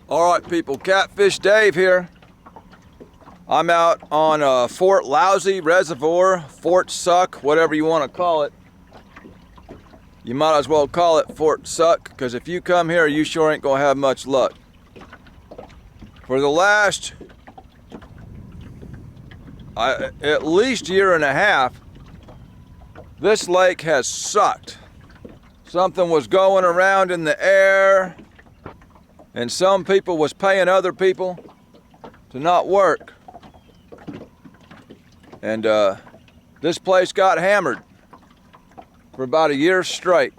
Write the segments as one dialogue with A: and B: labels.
A: Alright people, Catfish Dave here. I'm out on Fort Lousy Reservoir, Fort Suck, whatever you want to call it. You might as well call it Fort Suck, because if you come here, you sure ain't gonna have much luck. For the last at least year and a half, this lake has sucked. Something was going around in the air, and some people was paying other people to not work. And this place got hammered for about a year straight.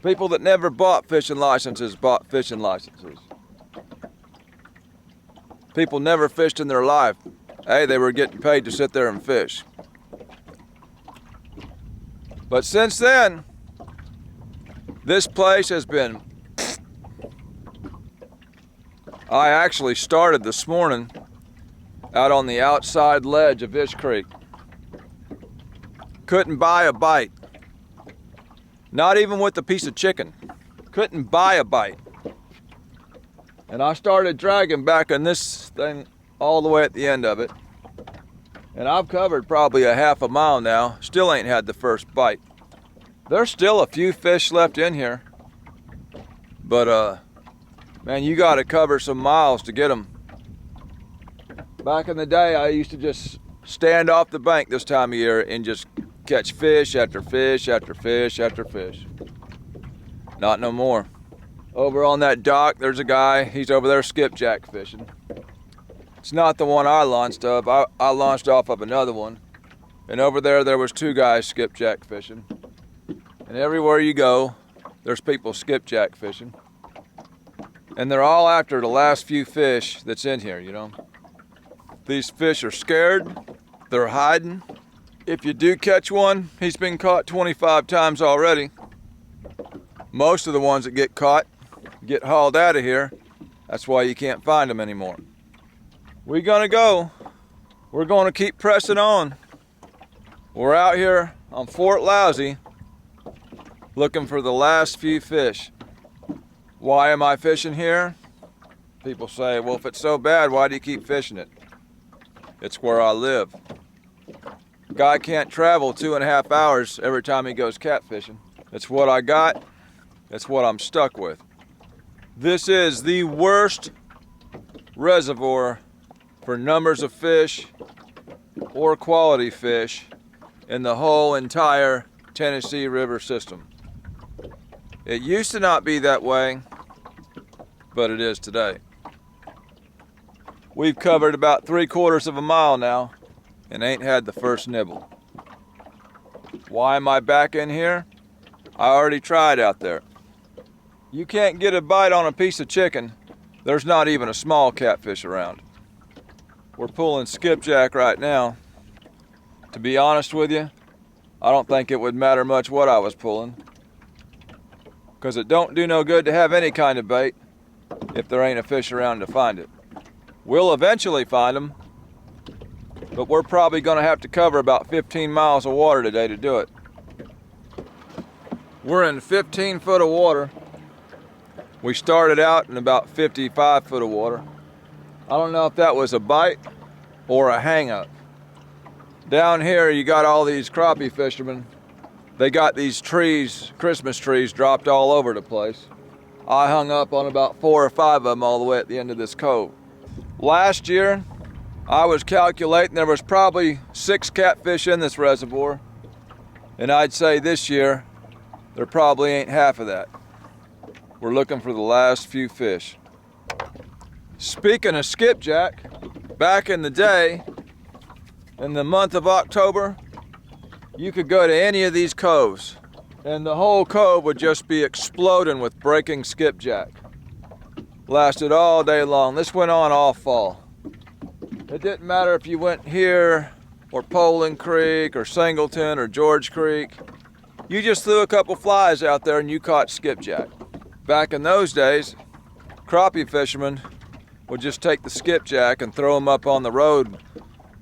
A: People that never bought fishing licenses bought fishing licenses. People never fished in their life. Hey, they were getting paid to sit there and fish. But since then, this place has been... I actually started this morning out on the outside ledge of this creek. Couldn't buy a bite. Not even with a piece of chicken. Couldn't buy a bite. And I started dragging back on this thing all the way at the end of it. And I've covered probably a half a mile now. Still ain't had the first bite. There's still a few fish left in here. But man, you gotta cover some miles to get them. Back in the day, I used to just stand off the bank this time of year and just catch fish after fish after fish after fish. Not no more. Over on that dock, there's a guy. He's over there skipjack fishing. It's not the one I launched of. I launched off of another one. And over there was two guys skipjack fishing. And everywhere you go, there's people skipjack fishing. And they're all after the last few fish that's in here, you know. These fish are scared. They're hiding. If you do catch one, he's been caught 25 times already. Most of the ones that get caught get hauled out of here. That's why you can't find them anymore. We're gonna go. We're gonna keep pressing on. We're out here on Fort Lousy looking for the last few fish. Why am I fishing here? People say, well, if it's so bad, why do you keep fishing it? It's where I live. Guy can't travel 2.5 hours every time he goes catfishing. It's what I got. It's what I'm stuck with. This is the worst reservoir for numbers of fish or quality fish in the whole entire Tennessee River system. It used to not be that way, but it is today. We've covered about 3/4 of a mile now and ain't had the first nibble. Why am I back in here? I already tried out there. You can't get a bite on a piece of chicken. There's not even a small catfish around. We're pulling skipjack right now. To be honest with you, I don't think it would matter much what I was pulling, because it don't do no good to have any kind of bait if there ain't a fish around to find it. We'll eventually find them, but we're probably gonna have to cover about 15 miles of water today to do it. We're in 15 foot of water. We started out in about 55 foot of water. I don't know if that was a bite or a hang up. Down here you got all these crappie fishermen. They got these trees, Christmas trees, dropped all over the place. I hung up on about 4 or 5 of them all the way at the end of this cove. Last year, I was calculating there was probably 6 catfish in this reservoir. And I'd say this year, there probably ain't half of that. We're looking for the last few fish. Speaking of skipjack, back in the day, in the month of October, you could go to any of these coves and the whole cove would just be exploding with breaking skipjack. Lasted all day long. This went on all fall. It didn't matter if you went here or Poland Creek or Singleton or George Creek. You just threw a couple flies out there and you caught skipjack. Back in those days, crappie fishermen would just take the skipjack and throw them up on the road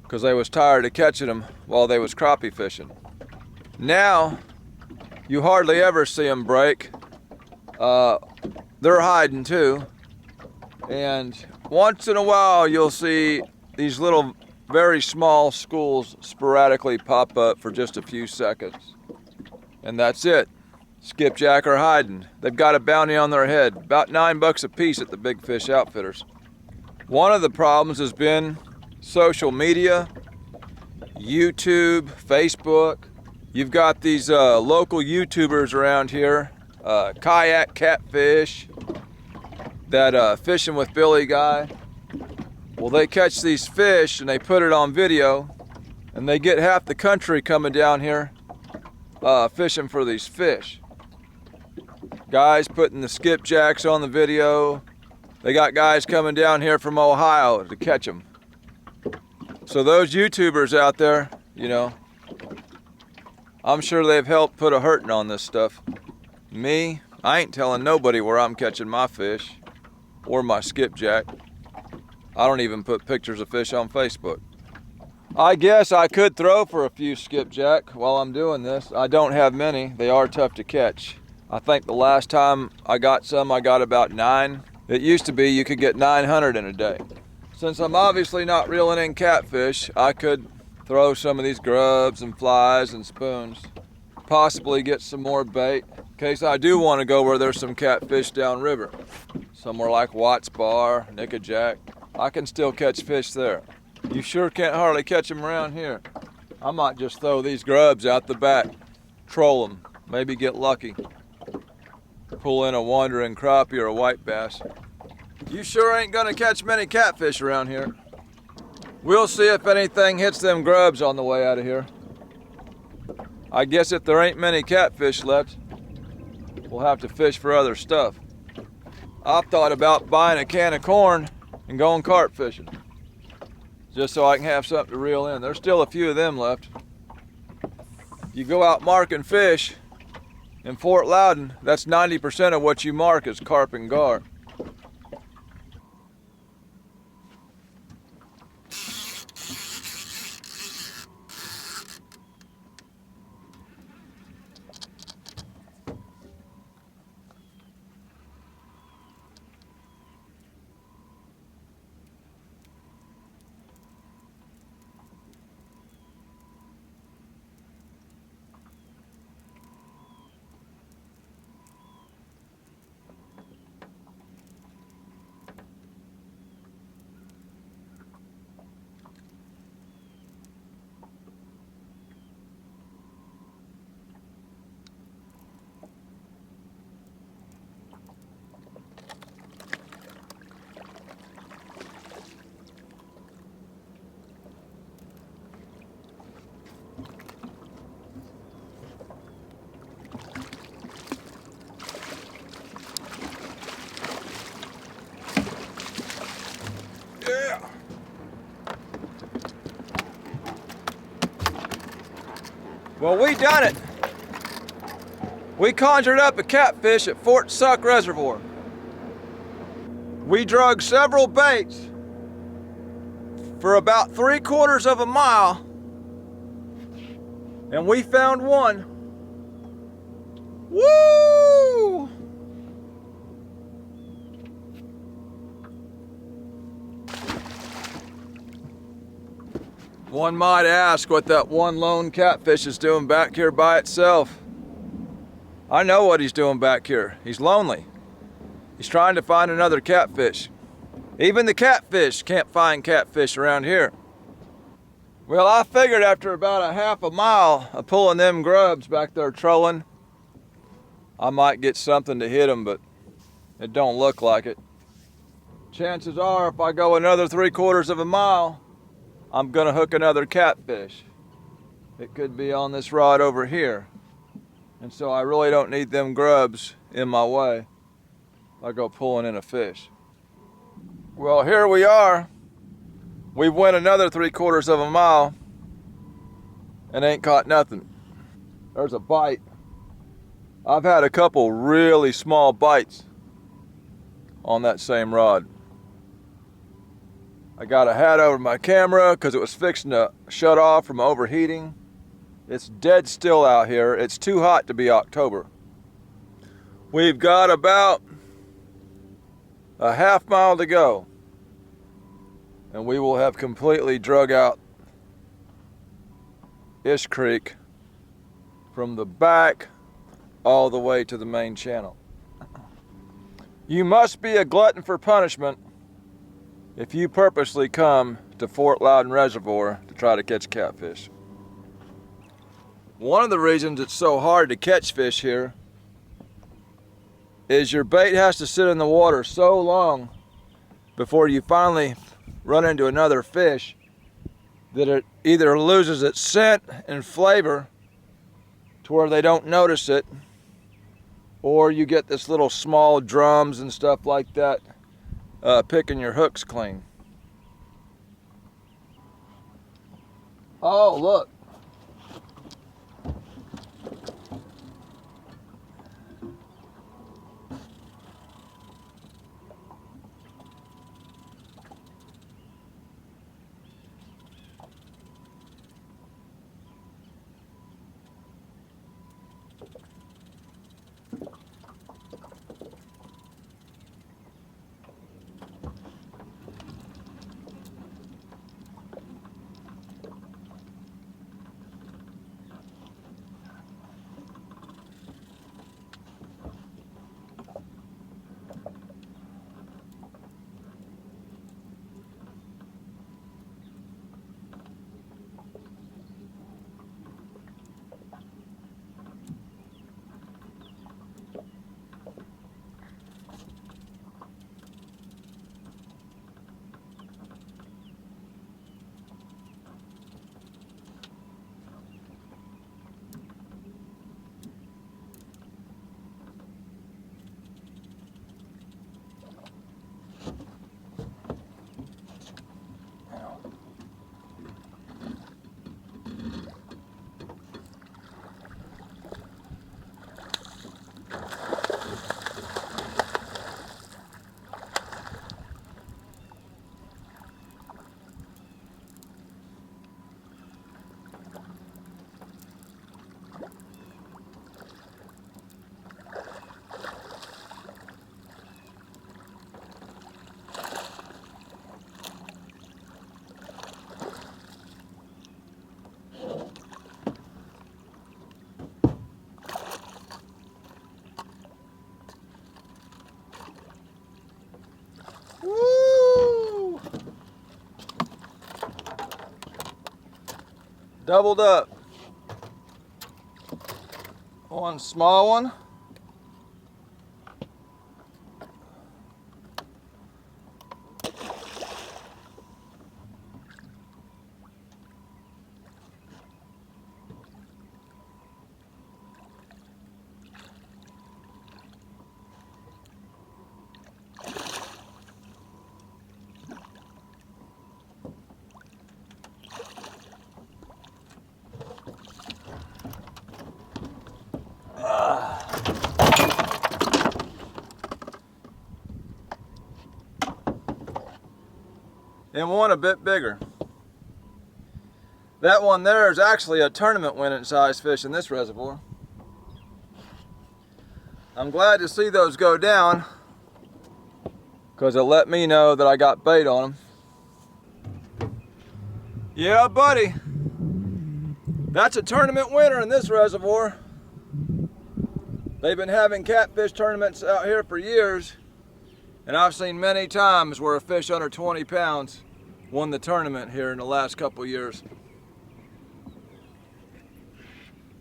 A: because they was tired of catching them while they was crappie fishing. Now, you hardly ever see them break. They're hiding too. And once in a while you'll see these little very small schools sporadically pop up for just a few seconds. And that's it. Skipjack are hiding. They've got a bounty on their head, about $9 a piece at the Big Fish Outfitters. One of the problems has been social media, YouTube, Facebook. You've got these local YouTubers around here, Kayak Catfish, that Fishing with Billy guy. Well, they catch these fish and they put it on video, and they get half the country coming down here fishing for these fish. Guys putting the skipjacks on the video. They got guys coming down here from Ohio to catch them. So those YouTubers out there, you know, I'm sure they've helped put a hurting on this stuff. Me, I ain't telling nobody where I'm catching my fish or my skipjack. I don't even put pictures of fish on Facebook. I guess I could throw for a few skipjack while I'm doing this. I don't have many. They are tough to catch. I think the last time I got some, I got about 9. It used to be you could get 900 in a day. Since I'm obviously not reeling in catfish, I could throw some of these grubs and flies and spoons. Possibly get some more bait in case I do want to go where there's some catfish downriver. Somewhere like Watts Bar, Nickajack. I can still catch fish there. You sure can't hardly catch them around here. I might just throw these grubs out the back, troll them, maybe get lucky. Pull in a wandering crappie or a white bass. You sure ain't gonna catch many catfish around here. We'll see if anything hits them grubs on the way out of here. I guess if there ain't many catfish left, we'll have to fish for other stuff. I've thought about buying a can of corn and going carp fishing, just so I can have something to reel in. There's still a few of them left. You go out marking fish in Fort Loudon, that's 90% of what you mark is carp and gar. Well, we done it. We conjured up a catfish at Fort Suck Reservoir. We drug several baits for about 3/4 of a mile, and we found one. Woo! One might ask what that one lone catfish is doing back here by itself. I know what he's doing back here. He's lonely. He's trying to find another catfish. Even the catfish can't find catfish around here. Well, I figured after about a half a mile of pulling them grubs back there trolling, I might get something to hit him, but it don't look like it. Chances are if I go another 3/4 of a mile, I'm gonna hook another catfish. It could be on this rod over here. And so I really don't need them grubs in my way. I go pulling in a fish. Well, here we are. We've went another 3/4 of a mile and ain't caught nothing. There's a bite. I've had a couple really small bites on that same rod. I got a hat over my camera because it was fixing to shut off from overheating. It's dead still out here. It's too hot to be October. We've got about A half mile to go, and we will have completely drug out Ish Creek from the back all the way to the main channel. You must be a glutton for punishment if you purposely come to Fort Loudon Reservoir to try to catch catfish. One of the reasons it's so hard to catch fish here is your bait has to sit in the water so long before you finally run into another fish that it either loses its scent and flavor to where they don't notice it, or you get this little small drums and stuff like that picking your hooks clean. Oh, look. Woo! Doubled up. One small one. And one a bit bigger. That one there is actually a tournament winning size fish in this reservoir. I'm glad to see those go down because it let me know that I got bait on them. Yeah, buddy. That's a tournament winner in this reservoir. They've been having catfish tournaments out here for years, and I've seen many times where a fish under 20 pounds won the tournament here in the last couple years.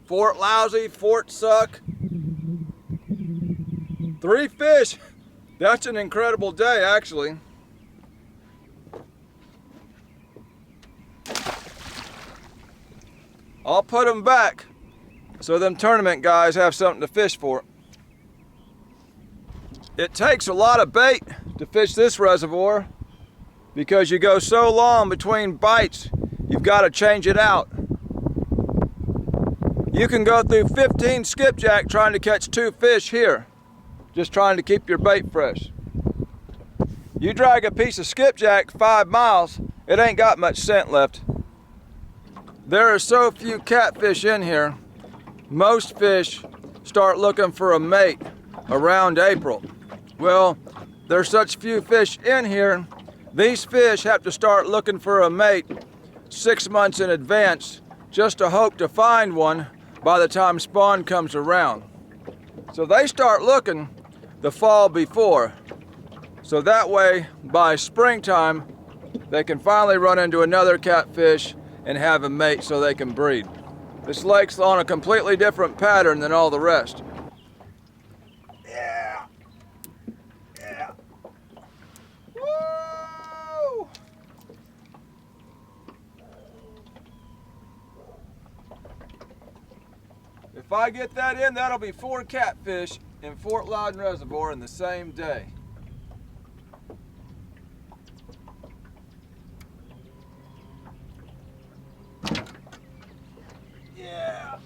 A: Fort Lousy, Fort Suck. 3 fish. That's an incredible day, actually. I'll put them back so them tournament guys have something to fish for. It takes a lot of bait to fish this reservoir because you go so long between bites, you've got to change it out. You can go through 15 skipjack trying to catch 2 fish here, just trying to keep your bait fresh. You drag a piece of skipjack 5 miles, it ain't got much scent left. There are so few catfish in here, most fish start looking for a mate around April. Well, there's such few fish in here, these fish have to start looking for a mate 6 months in advance just to hope to find one by the time spawn comes around. So they start looking the fall before. So that way, by springtime, they can finally run into another catfish and have a mate so they can breed. This lake's on a completely different pattern than all the rest. Yeah. Yeah. Woo! If I get that in, that'll be 4 catfish in Fort Loudon Reservoir in the same day. Yeah.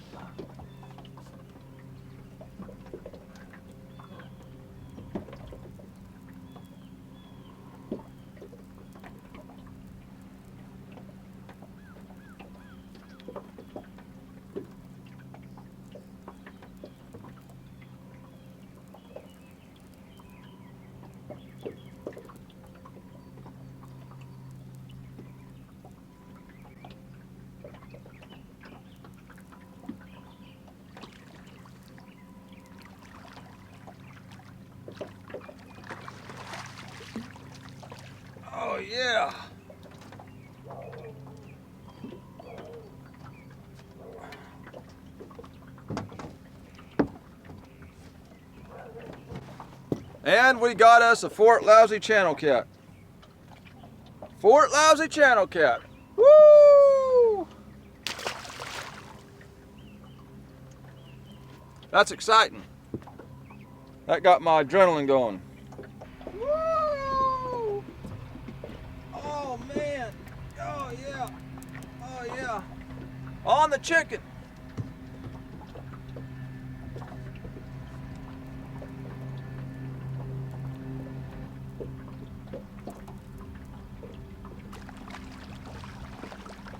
A: Oh yeah. And we got us a Fort Lousy channel cat. Fort Lousy channel cat. Woo! That's exciting. That got my adrenaline going. Woo! Oh man. Oh yeah. Oh yeah. On the chicken.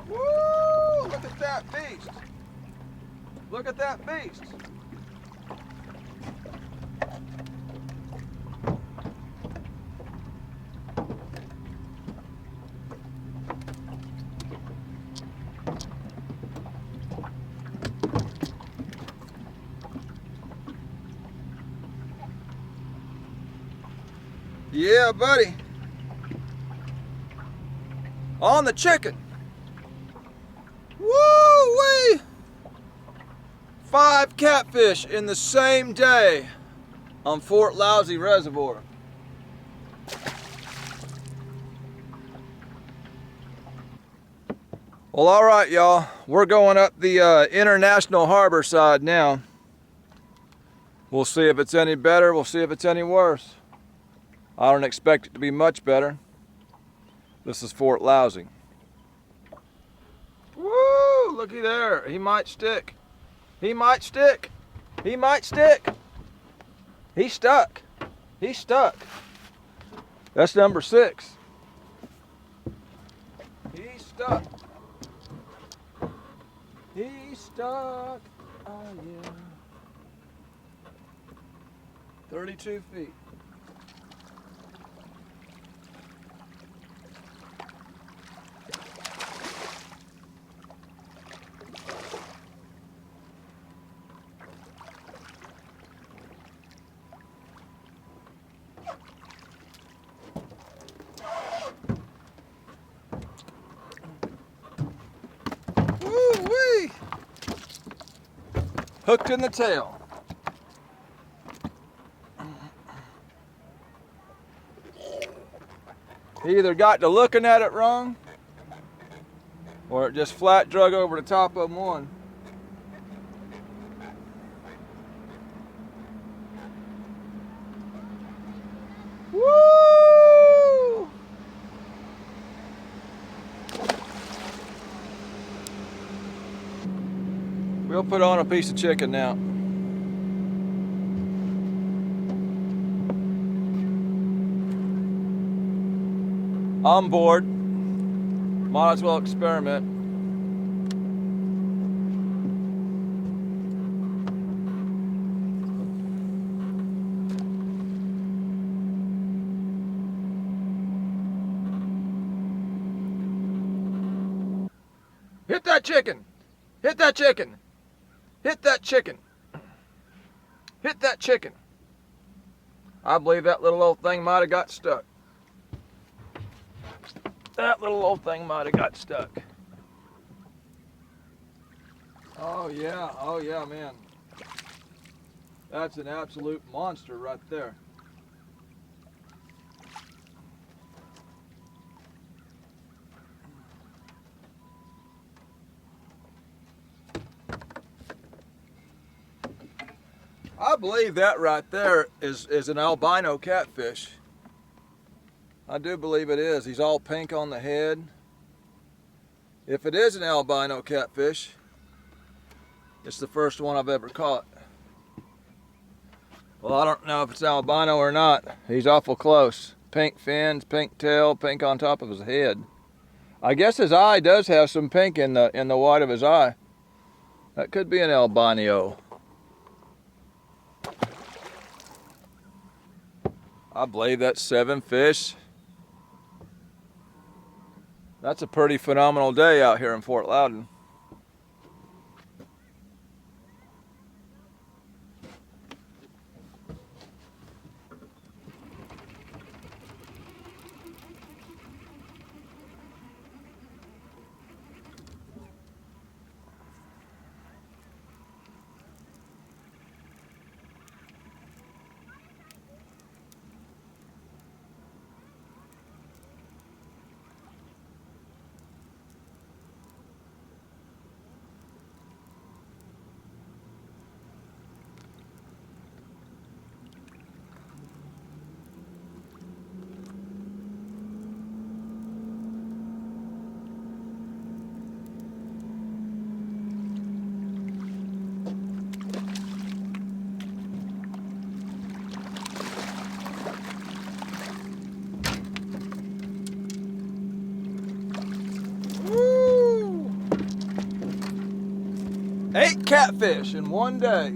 A: Woo! Look at that beast. Look at that beast. Yeah, buddy. On the chicken. Woo-wee! 5 catfish in the same day on Fort Lousy Reservoir. Well, all right, y'all. We're going up the International Harbor side now. We'll see if it's any better. We'll see if it's any worse. I don't expect it to be much better. This is Fort Lousy. Woo! Looky there. He might stick. He might stick. He might stick. He's stuck. He's stuck. That's number 6. He's stuck. He's stuck. Oh yeah. 32 feet. Woo-wee! Hooked in the tail. He either got to looking at it wrong, or it just flat drug over the top of one. Woo! We'll put on a piece of chicken now. On board. Might as well experiment. Hit that chicken. Hit that chicken. Hit that chicken. Hit that chicken. I believe that little old thing might have got stuck. That little old thing might have got stuck. Oh yeah, man. That's an absolute monster right there. I believe that right there is an albino catfish. I do believe it is. He's all pink on the head. If it is an albino catfish, it's the first one I've ever caught. Well, I don't know if it's albino or not. He's awful close. Pink fins, pink tail, pink on top of his head. I guess his eye does have some pink in the white of his eye. That could be an albino. I believe that's 7 fish. That's a pretty phenomenal day out here in Fort Loudon. Woo! 8 catfish in one day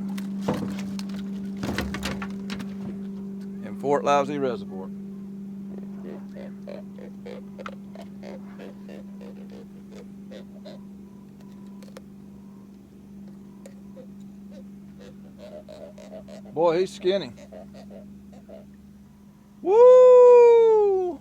A: in Fort Lousy Reservoir. Boy, he's skinny. Woo!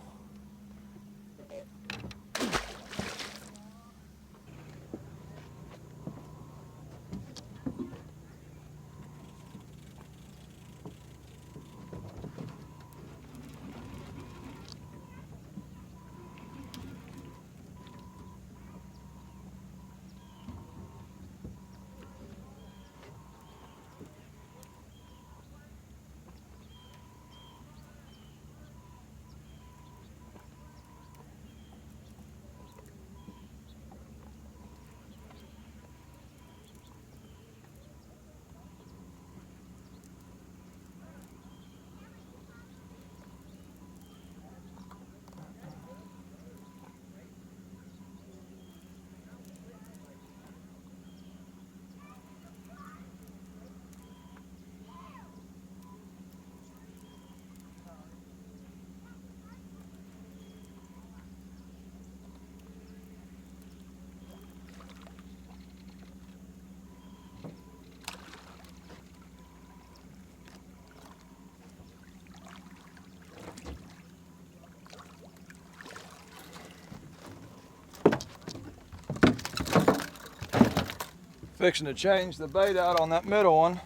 A: Fixing to change the bait out on that middle one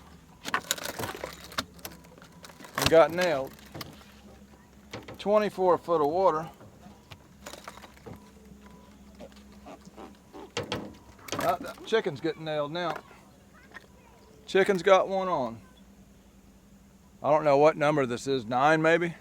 A: and got nailed. 24 foot of water. That chicken's getting nailed now. Chicken's got one on. I don't know what number this is, 9 maybe?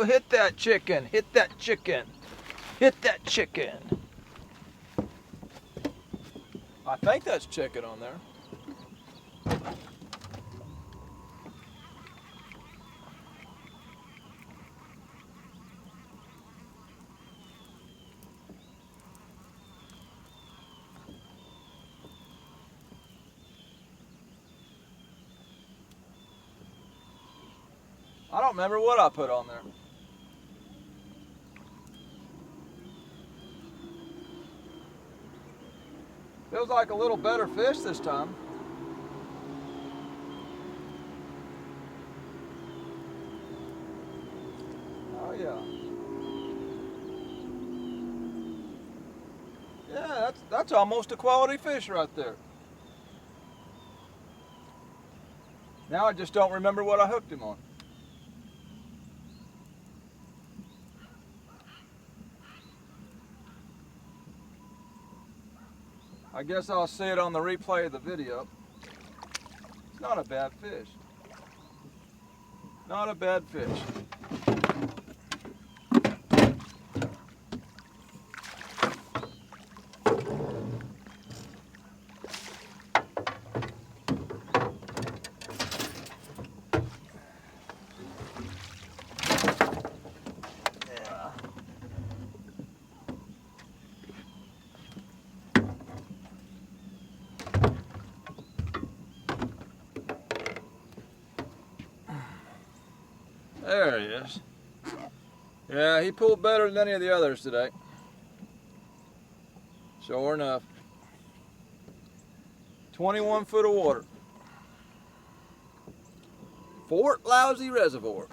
A: hit that chicken, hit that chicken, hit that chicken. I think that's chicken on there. I don't remember what I put on there. Feels like a little better fish this time. Oh yeah. Yeah, that's almost a quality fish right there. Now I just don't remember what I hooked him on. I guess I'll see it on the replay of the video. It's not a bad fish. Not a bad fish. There he is. Yeah, he pulled better than any of the others today. Sure enough. 21 foot of water. Fort Lousy Reservoir.